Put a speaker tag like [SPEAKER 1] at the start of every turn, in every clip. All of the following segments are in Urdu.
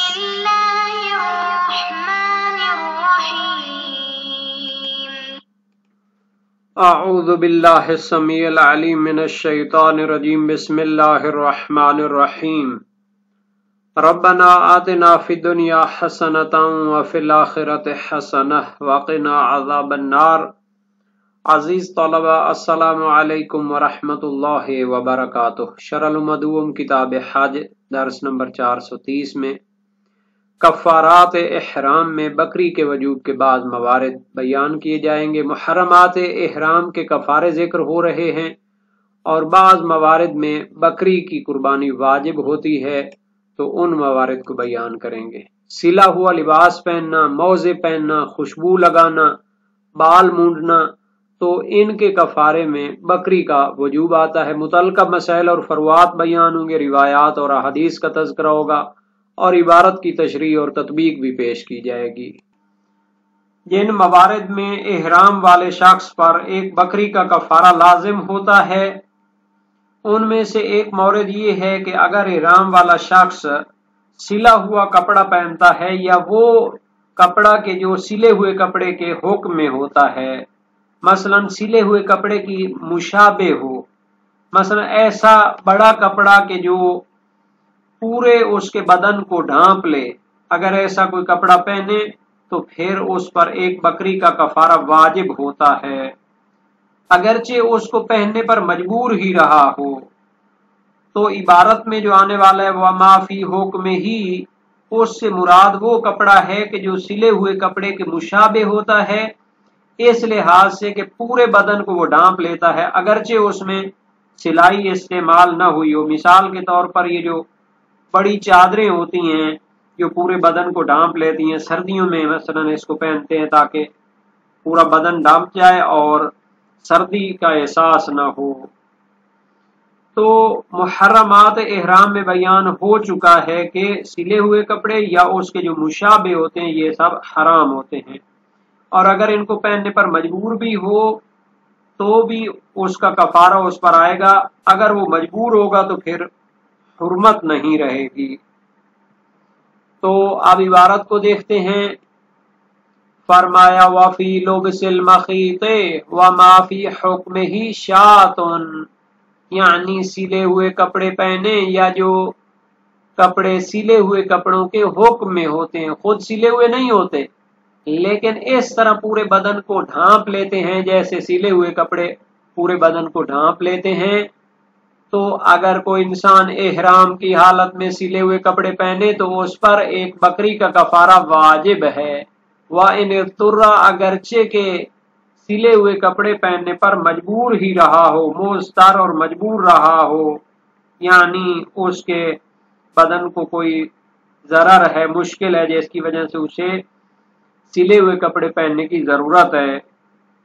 [SPEAKER 1] الله الرحمن الرحيم
[SPEAKER 2] اعوذ باللہ السمیع العلیم من الشیطان الرجیم بسم اللہ الرحمن الرحیم ربنا آتنا فی الدنیا حسنۃ وفی الآخرۃ حسنۃ وقنا عذاب النار۔ عزیز طلبہ السلام علیکم ورحمۃ اللہ وبرکاتہ۔ شرح المدوم کتاب حج درس نمبر 430 میں کفارات احرام میں بکری کے وجوب کے بعض موارد بیان کیے جائیں گے۔ محرمات احرام کے کفارے ذکر ہو رہے ہیں اور بعض موارد میں بکری کی قربانی واجب ہوتی ہے تو ان موارد کو بیان کریں گے۔ سلا ہوا لباس پہننا، موزے پہننا، خوشبو لگانا، بال مونڈنا، تو ان کے کفارے میں بکری کا وجوب آتا ہے۔ متعلقہ مسائل اور فروعات بیان ہوں گے، روایات اور احادیث کا تذکرہ ہوگا اور عبارت کی تشریح اور تطبیق بھی پیش کی جائے گی۔ جن موارد میں احرام والے شخص پر ایک بکری کا کفارہ لازم ہوتا ہے ان میں سے ایک مورد یہ ہے کہ اگر احرام والا شخص سلا ہوا کپڑا پہنتا ہے یا وہ کپڑا کے جو سلے ہوئے کپڑے کے حکم میں ہوتا ہے، مثلا سلے ہوئے کپڑے کی مشابہ ہو، مثلا ایسا بڑا کپڑا کہ جو پورے اس کے بدن کو ڈھانپ لے، اگر ایسا کوئی کپڑا پہنے تو پھر اس پر ایک بکری کا کفارہ واجب ہوتا ہے، اگرچہ اس کو پہننے پر مجبور ہی رہا ہو۔ تو عبارت میں جو آنے والا ہے وہ معافی حکم ہی، اس سے مراد وہ کپڑا ہے کہ جو سلے ہوئے کپڑے کے مشابہ ہوتا ہے، اس لحاظ سے کہ پورے بدن کو وہ ڈھانپ لیتا ہے اگرچہ اس میں سلائی استعمال نہ ہوئی ہو۔ مثال کے طور پر یہ جو بڑی چادریں ہوتی ہیں جو پورے بدن کو ڈھانپ لیتی ہیں، سردیوں میں مثلا اس کو پہنتے ہیں تاکہ پورا بدن ڈھانپ جائے اور سردی کا احساس نہ ہو۔ تو محرمات احرام میں بیان ہو چکا ہے کہ سلے ہوئے کپڑے یا اس کے جو مشابہ ہوتے ہیں یہ سب حرام ہوتے ہیں، اور اگر ان کو پہننے پر مجبور بھی ہو تو بھی اس کا کفارہ اس پر آئے گا، اگر وہ مجبور ہوگا تو پھر حرمت نہیں رہے گی۔ تو اب عبارت کو دیکھتے ہیں۔ فرمایا وفی لبس المخیط وما فی حکمہ شاۃ، یعنی سلے ہوئے کپڑے پہنے یا جو کپڑے سلے ہوئے کپڑوں کے حکم میں ہوتے ہیں، خود سلے ہوئے نہیں ہوتے لیکن اس طرح پورے بدن کو ڈھانپ لیتے ہیں جیسے سلے ہوئے کپڑے پورے بدن کو ڈھانپ لیتے ہیں۔ تو اگر کوئی انسان احرام کی حالت میں سلے ہوئے کپڑے پہنے تو اس پر ایک بکری کا کفارہ واجب ہے۔ وَإِنِ اضْطُرَّ، اگرچہ کہ سلے ہوئے کپڑے پہننے پر مجبور ہی رہا ہو، مضطر اور مجبور رہا ہو، یعنی اس کے بدن کو کوئی ضرر ہے، مشکل ہے جس کی وجہ سے اسے سلے ہوئے کپڑے پہننے کی ضرورت ہے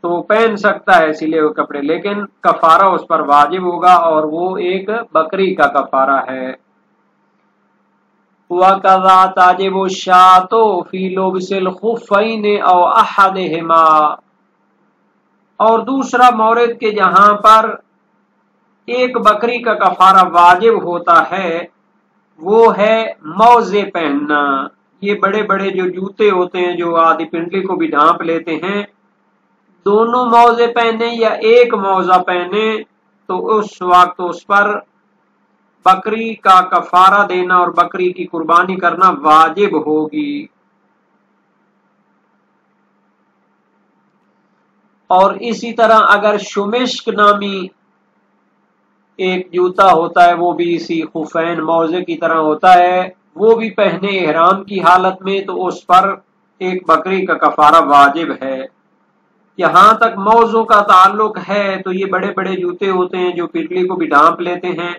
[SPEAKER 2] تو پہن سکتا ہے سلے ہوئے کپڑے، لیکن کفارہ اس پر واجب ہوگا اور وہ ایک بکری کا کفارہ ہے۔ وَقَضَى تَجِبُ الشَّاةُ فِي لُبْسِ الْخُفَّيْنِ أَوْ أَحَدِهِمَا، اور دوسرا مورد کہ جہاں پر ایک بکری کا کفارہ واجب ہوتا ہے وہ ہے موزے پہننا۔ یہ بڑے بڑے جو جوتے ہوتے ہیں جو آدھی پنڈلی کو بھی ڈھانپ لیتے ہیں، دونوں موزے پہنے یا ایک موزہ پہنے تو اس وقت اس پر بکری کا کفارہ دینا اور بکری کی قربانی کرنا واجب ہوگی۔ اور اسی طرح اگر شمشک نامی ایک جوتا ہوتا ہے، وہ بھی اسی خفین موزے کی طرح ہوتا ہے، وہ بھی پہنے احرام کی حالت میں تو اس پر ایک بکری کا کفارہ واجب ہے۔ یہاں تک موزوں کا تعلق ہے تو یہ بڑے بڑے جوتے ہوتے ہیں جو پنڈلی کو بھی ڈھانپ لیتے ہیں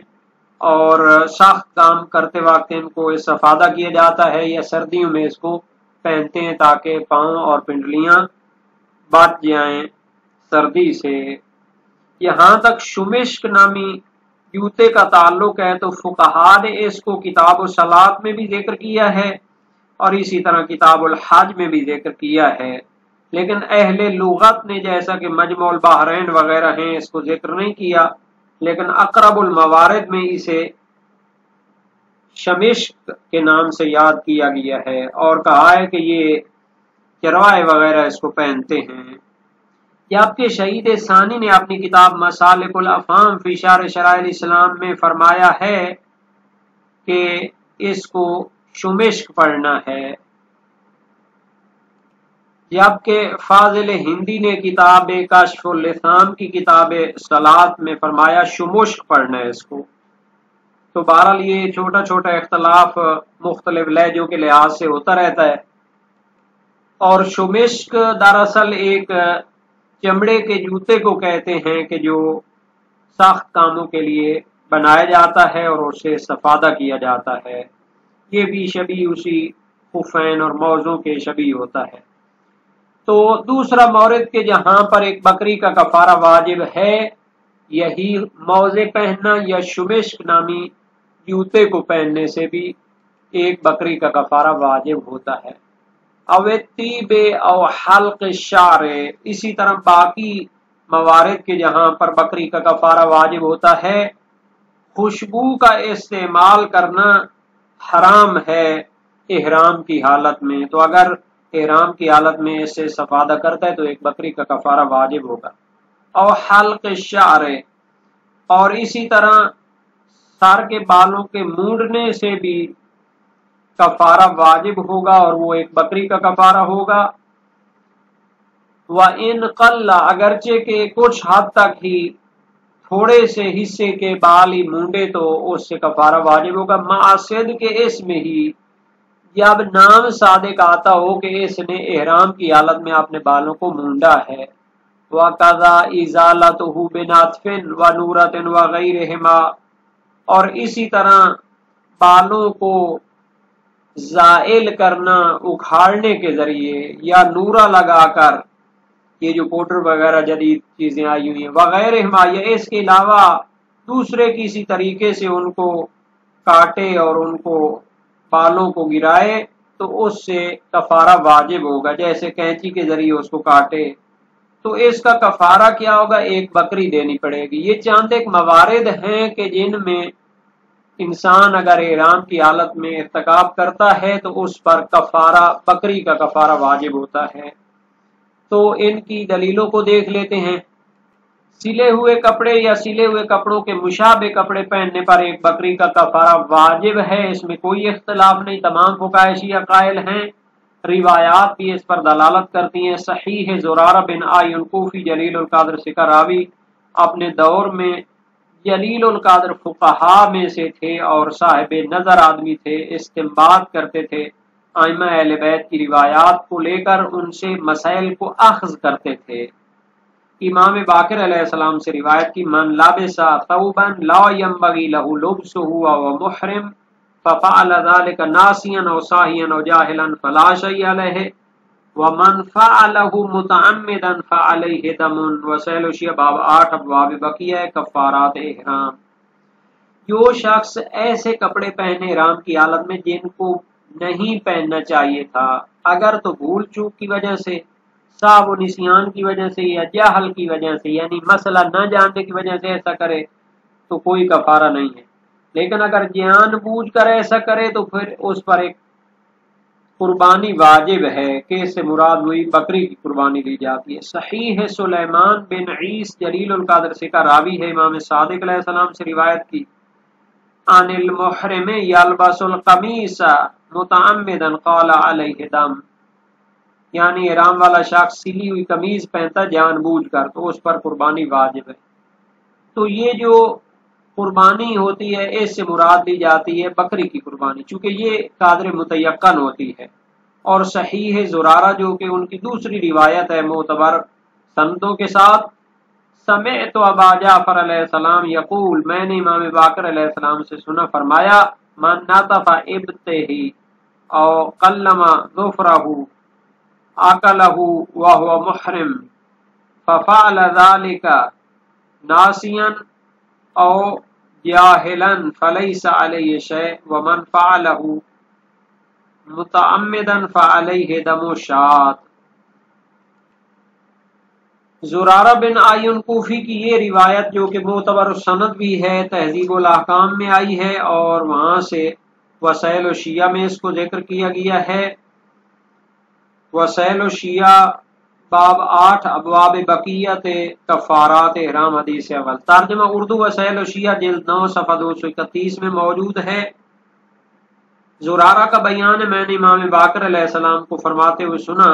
[SPEAKER 2] اور سخت کام کرتے وقت ان کو استفادہ کیا جاتا ہے، یا سردیوں میں اس کو پہنتے ہیں تاکہ پاؤں اور پنڈلیاں بچ جائیں سردی سے۔ یہاں تک شمشک نامی جوتے کا تعلق ہے تو فقہا نے اس کو کتاب الصلاۃ میں بھی ذکر کیا ہے اور اسی طرح کتاب الحج میں بھی ذکر کیا ہے، لیکن اہل لغت نے جیسا کہ مجمع البحرین وغیرہ ہیں اس کو ذکر نہیں کیا، لیکن اقرب الموارد میں اسے شمشک کے نام سے یاد کیا گیا ہے اور کہا ہے کہ یہ چروائے وغیرہ اس کو پہنتے ہیں۔ جبکہ شہید ثانی نے اپنی کتاب مسالک الافہام فی شرح شرائع الاسلام میں فرمایا ہے کہ اس کو شمشک پڑھنا ہے، جبکہ فاضل ہندی نے کتاب کشف اللثام کی کتاب صلاۃ میں فرمایا شمشک پڑھنا ہے اس کو۔ تو بہرحال یہ چھوٹا چھوٹا اختلاف مختلف لہجوں کے لحاظ سے ہوتا رہتا ہے۔ اور شمشک دراصل ایک چمڑے کے جوتے کو کہتے ہیں کہ جو سخت کاموں کے لیے بنایا جاتا ہے اور اس سے استفادہ کیا جاتا ہے۔ یہ بھی شبیہ اسی خفین اور موزوں کے شبیہ ہوتا ہے۔ تو دوسرا مورد کہ جہاں پر ایک بکری کا کفارہ واجب ہے، یہی موزے پہننا یا شمشک نامی جوتے کو پہننے سے بھی ایک بکری کا کفارہ واجب ہوتا ہے۔ او طیب او حلق الشعر، اسی طرح باقی موارد کے جہاں پر بکری کا کفارہ واجب ہوتا ہے، خوشبو کا استعمال کرنا حرام ہے احرام کی حالت میں، تو اگر احرام کی حالت میں اس سے استفادہ کرتا ہے تو ایک بکری کا کفارہ واجب ہوگا۔ او حلق الشعر، اور اسی طرح سر کے بالوں کے مونڈنے سے بھی کفارہ واجب ہوگا اور وہ ایک بکری کا کفارہ ہوگا۔ وَإِنْ قَلَّ، اگرچہ کہ کچھ حد تک ہی تھوڑے سے حصے کے بال ہی مونڈے تو اس سے کفارہ واجب ہوگا، مع کے اس میں ہی جب نام صادق آتا ہو کہ اس نے احرام کی حالت میں اپنے بالوں کو مونڈا ہے۔ وَقَضَا إِزَالَتُهُ بِنَتْفٍ وَنُورَةٍ وَغَيْرِهِمَا، اور اسی طرح بالوں کو زائل کرنا اکھاڑنے کے ذریعے یا نورہ لگا کر، یہ جو پوڈر وغیرہ جدید چیزیں آئی ہوئی ہیں، وغیرہما، یا اس کے علاوہ دوسرے کسی طریقے سے ان کو کاٹے اور ان کو بالوں کو گرائے تو اس سے کفارہ واجب ہوگا، جیسے کینچی کے ذریعے اس کو کاٹے تو اس کا کفارہ کیا ہوگا؟ ایک بکری دینی پڑے گی۔ یہ چند ایک موارد ہیں کہ جن میں انسان اگر احرام کی حالت میں ارتکاب کرتا ہے تو اس پر کفارہ بکری کا کفارہ واجب ہوتا ہے۔ تو ان کی دلیلوں کو دیکھ لیتے ہیں۔ سلے ہوئے کپڑے یا سلے ہوئے کپڑوں کے مشابہ کپڑے پہننے پر ایک بکری کا کفارہ واجب ہے، اس میں کوئی اختلاف نہیں، تمام فقہاء شیعہ قائل ہیں۔ روایات بھی اس پر دلالت کرتی ہیں۔ صحیح زرارہ بن عین کوفی جلیل القدر سکہ راوی اپنے دور میں جلیل القدر فقہاء میں سے تھے اور صاحب نظر آدمی تھے، استنباط کرتے تھے، ائمہ اہل بیت کی روایات کو لے کر ان سے مسائل کو اخذ کرتے تھے۔ امام باقر علیہ السلام سے روایت کی، من لبس ثوبا لا ينبغي له لبسه وهو محرم ففعل ذلك ناسيا او ساهيا او جاهلا فلا شيء عليه ومن فعله متعمدا فعليه دم وسائل الشیعہ باب 8 ابواب بقیہ کفارات احرام۔ جو شخص ایسے کپڑے پہنے احرام کی حالت میں جن کو نہیں پہننا چاہیے تھا، اگر تو بھول چوک کی وجہ سے، صاحب و نسیان کی وجہ سے یا جہل کی وجہ سے، یعنی مسئلہ نہ جاننے کی وجہ سے ایسا کرے تو کوئی کفارہ نہیں ہے، لیکن اگر جان بوجھ کر ایسا کرے تو پھر اس پر ایک قربانی واجب ہے کہ اس سے مراد ہوئی بکری کی قربانی لی جاتی ہے۔ صحیح ہے سلیمان بن عیس جلیل القدر سکہ راوی ہے امام صادق علیہ السلام سے روایت کی، عن المحرم یلبس القمیص متعمدا قال علیہ دم، یعنی احرام والا شخص سلی ہوئی قمیض پہنتا جان بوجھ کر تو اس پر قربانی واجب ہے۔ تو یہ جو قربانی ہوتی ہے اس سے مراد لی جاتی ہے بکری کی قربانی، چونکہ یہ قادر متیقن ہوتی ہے۔ اور صحیح ہے زرارہ جو کہ ان کی دوسری روایت ہے معتبر سندوں کے ساتھ، سمعت ابا جعفر علیہ السلام یقول، میں نے امام باقر علیہ السلام سے سنا فرمایا، من نطف ابتہ او قلم ظفرہ اکلہ وہو محرم ففعل ذلك ناسیا او جاہلا فلیس علیہ شیء ومن فعلہ متعمدا فعلیہ دم شاۃ۔ زرارہ بن عین کوفی کی یہ روایت جو کہ معتبر سند بھی ہے، تہذیب الاحکام میں آئی ہے اور وہاں سے وسائل الشیعہ میں اس کو ذکر کیا گیا ہے۔ وسائل الشیعہ باب 8 ابواب بقیت کفارات احرام حدیث اول۔ ترجمہ اردو وسائل الشیعہ جلد 9 صفحہ 231 میں موجود ہے۔ زرارہ کا بیان ہے، میں نے امام باقر علیہ السلام کو فرماتے ہوئے سنا،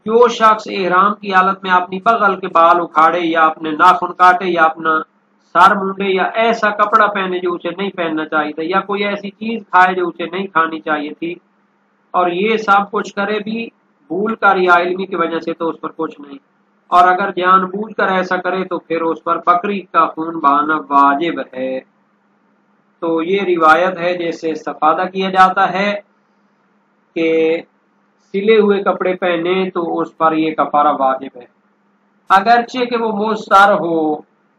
[SPEAKER 2] جو شخص احرام کی حالت میں اپنی بغل کے بال اکھاڑے یا اپنے ناخن کاٹے یا اپنا سر مونڈے یا ایسا کپڑا پہنے جو اسے نہیں پہننا چاہیے تھا، یا کوئی ایسی چیز کھائے جو اسے نہیں کھانی چاہیے تھی، اور یہ سب کچھ کرے بھی بھول کر یا علمی کی وجہ سے، تو اس پر کچھ نہیں، اور اگر جان بوجھ کر ایسا کرے تو پھر اس پر بکری کا خون بہانا واجب ہے۔ تو یہ روایت ہے جس سے استفادہ کیا جاتا ہے کہ سلے ہوئے کپڑے پہنے تو اس پر یہ کفارہ واجب ہے، اگرچہ کہ وہ مستر ہو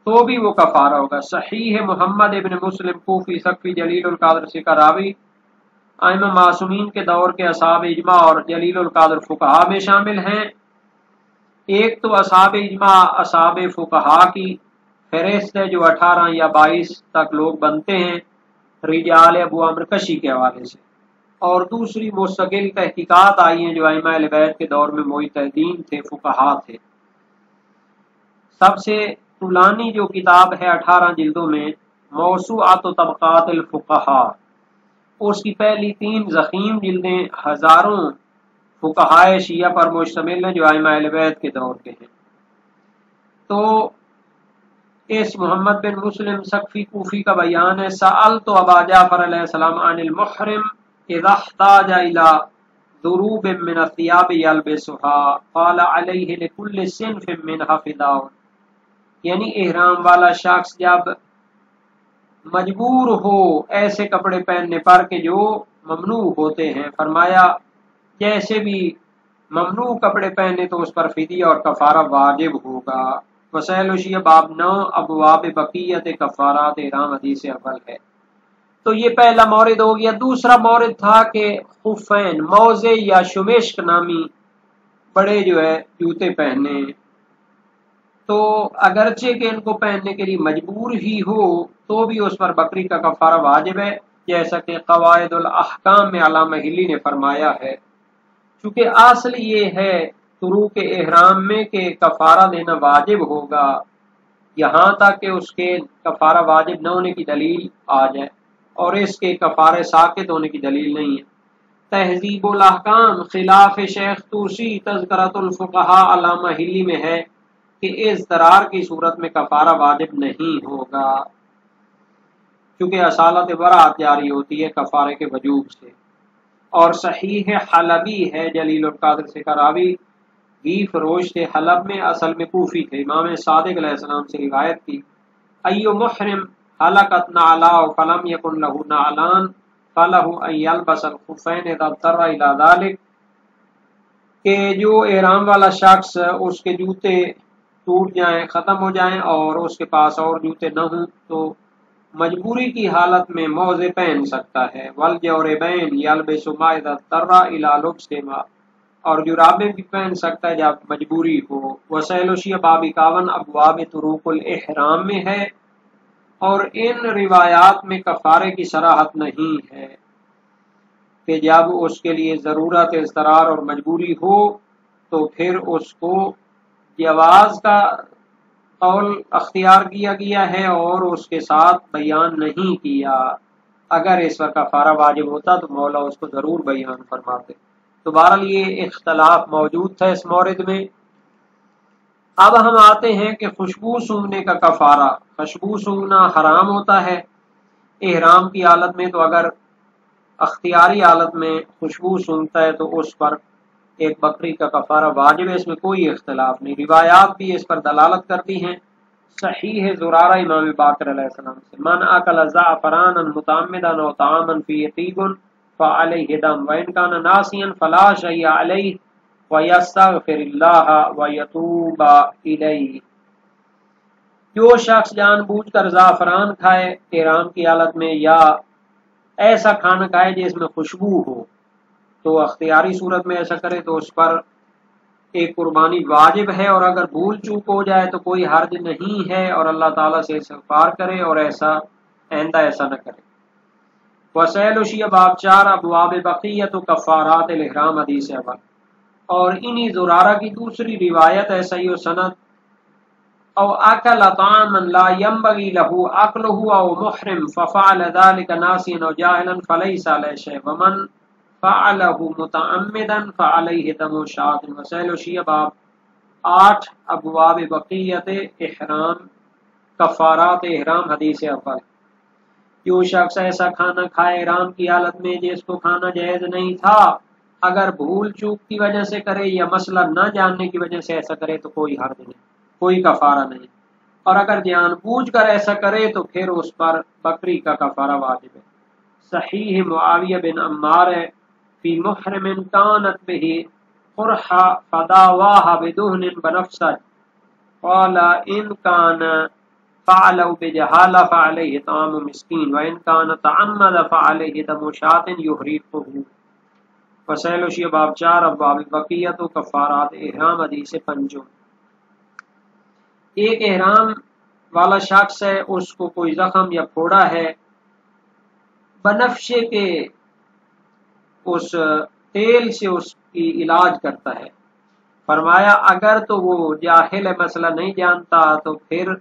[SPEAKER 2] تو بھی وہ کفارہ ہوگا۔ صحیح ہے محمد ابن مسلم کوفی سقفی جلیل القدر سے کا راوی، ائمہ معصومین کے دور کے اصحاب اجماع اور جلیل القدر فقہا میں شامل ہیں۔ ایک تو اصحاب اجماع اصحاب فقہا کی فہرست ہے جو 18 یا 22 تک لوگ بنتے ہیں رجال ابو عمرو کشی کے حوالے سے، اور دوسری مستقل تحقیقات آئی ہیں جو ائمہ اہل بیت کے دور میں مجتہدین تھے، فقہا تھے۔ سب سے طولانی جو کتاب ہے 18 جلدوں میں موسوعۃ طبقات الفقہا، اس کی پہلی 3 ضخیم جلدیں ہزاروں فقہائے شیعہ پر مشتمل ہیں جو ائمہ اہل بیت کے دور کے ہیں۔ تو اس محمد بن مسلم سقفی کوفی کا بیان ہے، سألت ابا جعفر علیہ السلام عن المحرم اذا احتاج الى ضروب من الثياب يلبسها قال عليه لكل صنف منها فداء، یعنی احرام والا شخص جب مجبور ہو ایسے کپڑے پہننے پر کہ جو ممنوع ہوتے ہیں، فرمایا جیسے بھی ممنوع کپڑے پہنے تو اس پر فدیہ اور کفارہ واجب ہوگا۔ وسائل الشیعہ باب 9 ابواب بقیت کفارات احرام حدیث اول ہے۔ تو یہ پہلا مورد ہو گیا۔ دوسرا مورد تھا کہ خفین موزے یا شمشک نامی بڑے جو ہے جوتے پہنے، تو اگرچہ کہ ان کو پہننے کے لیے مجبور ہی ہو تو بھی اس پر بکری کا کفارہ واجب ہے، جیسا کہ قواعد الاحکام میں علامہ ہلی نے فرمایا ہے۔ چونکہ اصل یہ ہے طروق احرام میں کہ کفارہ دینا واجب ہوگا، یہاں تک کہ اس کے کفارہ واجب نہ ہونے کی دلیل آ جائے، اور اس کے کفارے ساقط ہونے کی دلیل نہیں ہے۔ تہذیب الاحکام خلاف شیخ توسی تذکرۃ الفقہا علامہ ہلی میں ہے کہ اضطرار کی صورت میں کفارہ واجب نہیں ہوگا، کیونکہ اصالت برات جاری ہوتی ہے کفارے کے وجوب سے۔ اور صحیح حلبی ہے جلیل القدر سے کا راوی، گھی فروش تھے حلب میں، اصل میں کوفی تھے، امام صادق علیہ السلام سے روایت کی، ایو محرم حلقت نعلاہ فلم یکن لہ نعلان فلہ ان یلبس الخفین اذا اضطر الی ذلک، کہ جو احرام والا شخص اس کے جوتے ٹوٹ جائیں، ختم ہو جائیں، اور اس کے پاس اور جوتے نہ ہوں تو مجبوری کی حالت میں موزے پہن سکتا ہے۔ والجوربین یلبس ما اذا اضطر الی لبسہما، اور جرابیں بھی پہن سکتا ہے جب مجبوری ہو۔ وسائل الشیعہ باب 51 ابواب طروق الاحرام میں ہے، اور ان روایات میں کفارے کی صراحت نہیں ہے کہ جب اس کے لیے ضرورت اضطرار اور مجبوری ہو تو پھر اس کو جواز کا قول اختیار کیا گیا ہے اور اس کے ساتھ بیان نہیں کیا۔ اگر اس پر کفارہ واجب ہوتا تو مولا اس کو ضرور بیان فرماتے۔ تو بہرحال یہ اختلاف موجود تھا اس مورد میں۔ اب ہم آتے ہیں کہ خوشبو سونگھنے کا کفارہ۔ خوشبو سونگھنا حرام ہوتا ہے احرام کی حالت میں، تو اگر اختیاری حالت میں خوشبو سونگھتا ہے تو اس پر ایک بکری کا کفارہ واجب ہے، اس میں کوئی اختلاف نہیں۔ روایات بھی اس پر دلالت کرتی ہیں۔ صحیح ہے زرارہ امام باقر علیہ السلام سے، من اکل زعفرانا متعمدا او طعاما فی طیب فعلیہ دم وان کان ناسیا فلا شیء علیہ ویستغفر اللہ ویتوب الیہ۔ جو شخص جان بوجھ کر زعفران کھائے احرام کی حالت میں، یا ایسا کھانا کھائے جس میں خوشبو ہو، تو اختیاری صورت میں ایسا کرے تو اس پر ایک قربانی واجب ہے، اور اگر بھول چوک ہو جائے تو کوئی حرج نہیں ہے، اور اللہ تعالیٰ سے استغفار کرے اور ایسا آئندہ ایسا نہ کرے۔ وسائل شیعہ باب 4 ابواب بقیت و کفارات الاحرام حدیث اول، اور انہی زرارہ کی دوسری روایت ہے صحیح و سند، او اکل طعاما لا ينبغي له اکلہ او محرم ففعل ذلك ناسیا او جاہلا فلیس علیہ شیء ومن فعله متعمدا فعلیہ دم شاۃ۔ وسائل شیعہ باب 8 ابواب بقیت احرام کفارات احرام حدیث اول، جو شخص ایسا کھانا کھائے احرام کی حالت میں جس کو کھانا جائز نہیں تھا، اگر بھول چوک کی وجہ سے کرے یا مسئلہ نہ جاننے کی وجہ سے ایسا کرے تو کوئی حرج نہیں، کوئی کفارہ نہیں، اور اگر جان بوجھ کر ایسا کرے تو پھر اس پر بکری کا کفارہ واجب ہے۔ صحیح معاویہ بن عمار ہے، فی محرم کانت به قرحہ فداواہ بدہن بنفسج قال ان کان فعلوا بجہالہ فعلیہ طعام مسکین وان کان تعمد فعلیہ دم شاۃ یحرقہ۔ وسائل شیعہ باب 4 ابواب بقیت و کفارات احرام حدیث پنجم۔ ایک احرام والا شخص ہے، اس کو کوئی زخم یا پھوڑا ہے، بنفشے کے اس تیل سے اس کی علاج کرتا ہے۔ فرمایا اگر تو وہ جاہل ہے، مسئلہ نہیں جانتا، تو پھر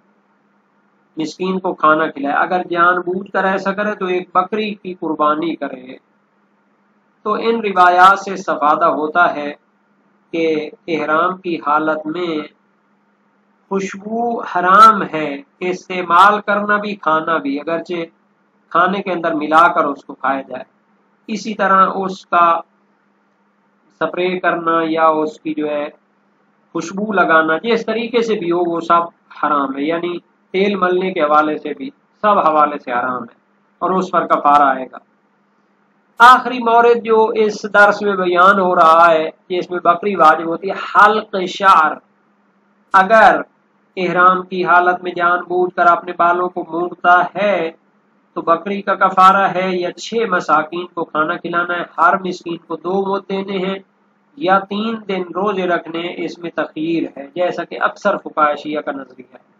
[SPEAKER 2] مسکین کو کھانا کھلائے، اگر جان بوجھ کر ایسا کرے تو ایک بکری کی قربانی کرے۔ تو ان روایات سے استفادہ ہوتا ہے کہ احرام کی حالت میں خوشبو حرام ہے، استعمال کرنا بھی کھانا بھی، اگرچہ کھانے کے اندر ملا کر اس کو کھایا جائے۔ اسی طرح اس کا سپرے کرنا یا اس کی جو ہے خوشبو لگانا، جس طریقے سے بھی ہو وہ سب حرام ہے، یعنی تیل ملنے کے حوالے سے بھی سب حوالے سے حرام ہے، اور اس پر کفارہ آئے گا۔ آخری مورد جو اس درس میں بیان ہو رہا ہے کہ اس میں بکری واجب ہوتی ہے، حلق شعر۔ اگر احرام کی حالت میں جان بوجھ کر اپنے بالوں کو مونڈتا ہے تو بکری کا کفارہ ہے، یا 6 مساکین کو کھانا کھلانا ہے، ہر مسکین کو 2 مد دینے ہیں، یا 3 دن روزے رکھنے، اس میں تخییر ہے، جیسا کہ اکثر فقہاء شیعہ کا نظریہ ہے۔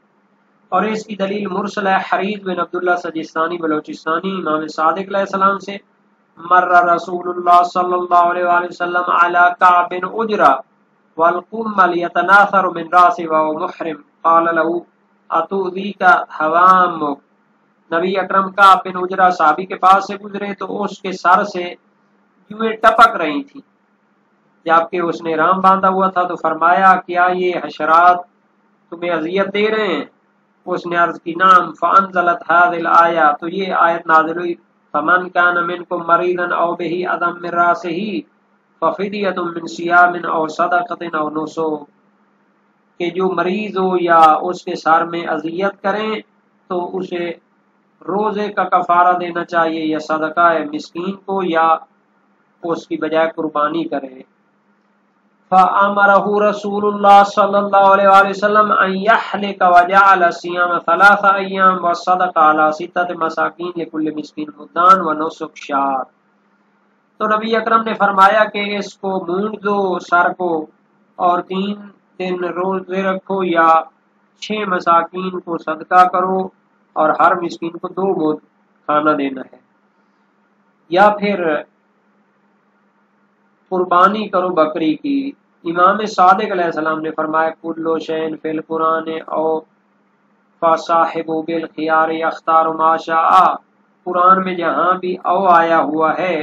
[SPEAKER 2] اور اس کی دلیل مرسل ہے حریث بن عبداللہ سجستانی بلوچستانی امام صادق علیہ السلام سے، مر رسول اللہ صلی اللہ علیہ وآلہ وسلم علی کعب بن عجرہ والقمل یتناثر من راس و محرم قال له اتؤذیک حوامک۔ نبی اکرم کعب بن عجرہ صحابی کے پاس سے گزرے تو اس کے سر سے جوئیں ٹپک رہی تھی جبکہ اس نے رام باندھا ہوا تھا، تو فرمایا کیا یہ حشرات تمہیں اذیت دے رہے ہیں؟ اس نے عرض کی نعم، فانزلت هذه الآیہ، تو یہ آیت نازل ہوئی، فمن کان منکم مریضا او به اذی من راسه ففدیۃ من صیام او صدقۃ او نسک، کہ جو مریض ہو یا اس کے سر میں اذیت کریں تو اسے روزے کا کفارہ دینا چاہیے، یا صدقہ مسکین کو، یا اس کی بجائے قربانی کرے۔ فَأَمَرَهُ رسول اللہ صلی اللہ علیہ وآلہ وسلم ان يحلق وجعل الصيام 3 ایام والصدق على 6 مساکین لكل مسکین مدان ونسک شاۃ۔ تو نبی اکرم نے فرمایا کہ اس کو مونڈ دو سر کو، اور 3 دن روزے رکھو، یا 6 مساکین کو صدقہ کرو، اور ہر مسکین کو 2 مد کھانا دینا ہے، یا پھر قربانی کرو بکری کی۔ امام صادق علیہ السلام نے فرمایا کلو شین فی القرآن او فصاحب بالخیار یختار ما شاء، قرآن میں جہاں بھی او آیا ہوا ہے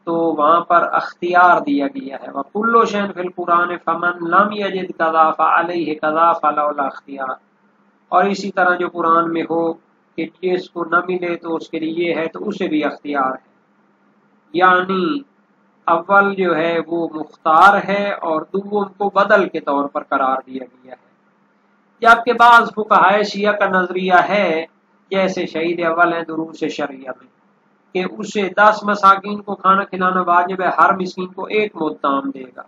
[SPEAKER 2] تو وہاں پر اختیار دیا گیا ہے، وکلو شین فی القرآن فمن لم یجد کذا فعلیہ کذا فلولا اختیار، اور اسی طرح جو قرآن میں ہو کہ جس کو نہ ملے تو اس کے لیے یہ ہے تو اسے بھی اختیار ہے، یعنی اول جو ہے وہ مختار ہے اور دوم کو بدل کے طور پر قرار دیا گیا ہے۔ جبکہ بعض فقہائے شیعہ کا نظریہ ہے، جیسے شہید اول ہیں دروس شرعیہ میں، کہ اسے 10 مساکین کو کھانا کھلانا واجب ہے، ہر مسکین کو 1 مد تام دے گا۔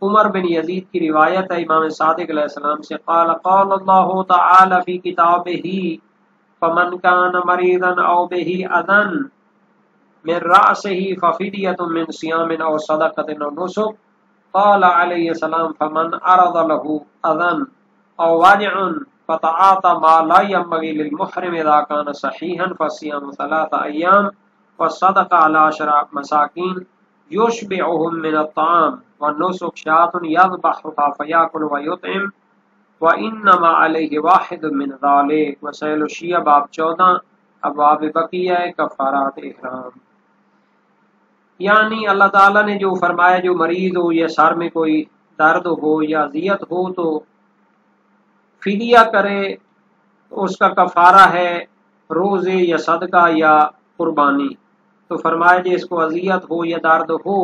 [SPEAKER 2] عمر بن یزید کی روایت ہے امام صادق علیہ السلام سے، قال قال اللہ تعالی فی کتابہ فمن کان مریضا او بہ اذی من رأسه ففدیۃ من صیام او صدقۃ او نسک، قال علیہ السلام فمن عرض له اذی او وجع فتعاطى ما لا ينبغي للمحرم اذا كان صحيحا فصيام 3 ایام وصدق علی 10 مساکین یشبعهم من الطعام والنسک شاۃ یذبحها فیاکل ویطعم وانما علیہ واحد من ذلک وسائل الشیعہ باب 14 ابواب بقیہ کفارات احرام۔ یعنی اللہ تعالیٰ نے جو فرمایا جو مریض ہو یا سر میں کوئی درد ہو یا اذیت ہو تو فدیہ کرے، اس کا کفارہ ہے روزے یا صدقہ یا قربانی۔ تو فرمایا جی اس کو اذیت ہو یا درد ہو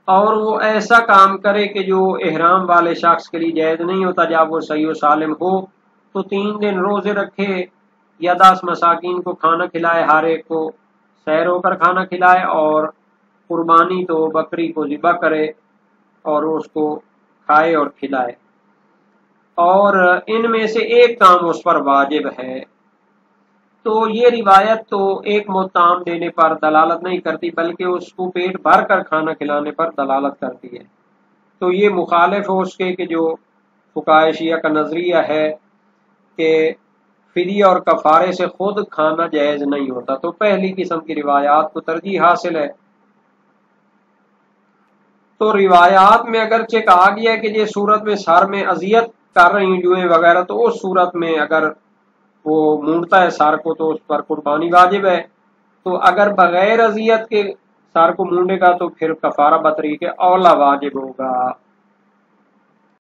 [SPEAKER 2] اور وہ ایسا کام کرے کہ جو احرام والے شخص کے لیے جائز نہیں ہوتا، جب وہ صحیح و سالم ہو تو 3 دن روزے رکھے یا 10 مساکین کو کھانا کھلائے، ہر ایک کو سیر ہو کر کھانا کھلائے، اور قربانی تو بکری کو ذبح کرے اور اس کو کھائے اور کھلائے۔ اور ان میں سے ایک کام اس پر واجب ہے۔ تو یہ روایت تو ایک متعام دینے پر دلالت نہیں کرتی بلکہ اس کو پیٹ بھر کر کھانا کھلانے پر دلالت کرتی ہے۔ تو یہ مخالف ہو اس کے کہ جو فقہائے شیعہ کا نظریہ ہے کہ فدیہ اور کفارے سے خود کھانا جائز نہیں ہوتا، تو پہلی قسم کی روایات کو ترجیح حاصل ہے۔ تو روایات میں اگرچہ کہا گیا ہے کہ یہ صورت میں سر میں اذیت کر رہی ہیں جوئیں وغیرہ، تو اس صورت میں اگر وہ مونڈتا ہے سر کو تو اس پر قربانی واجب ہے، تو اگر بغیر اذیت کے سر کو مونڈے گا تو پھر کفارہ بطریق اولا واجب ہوگا۔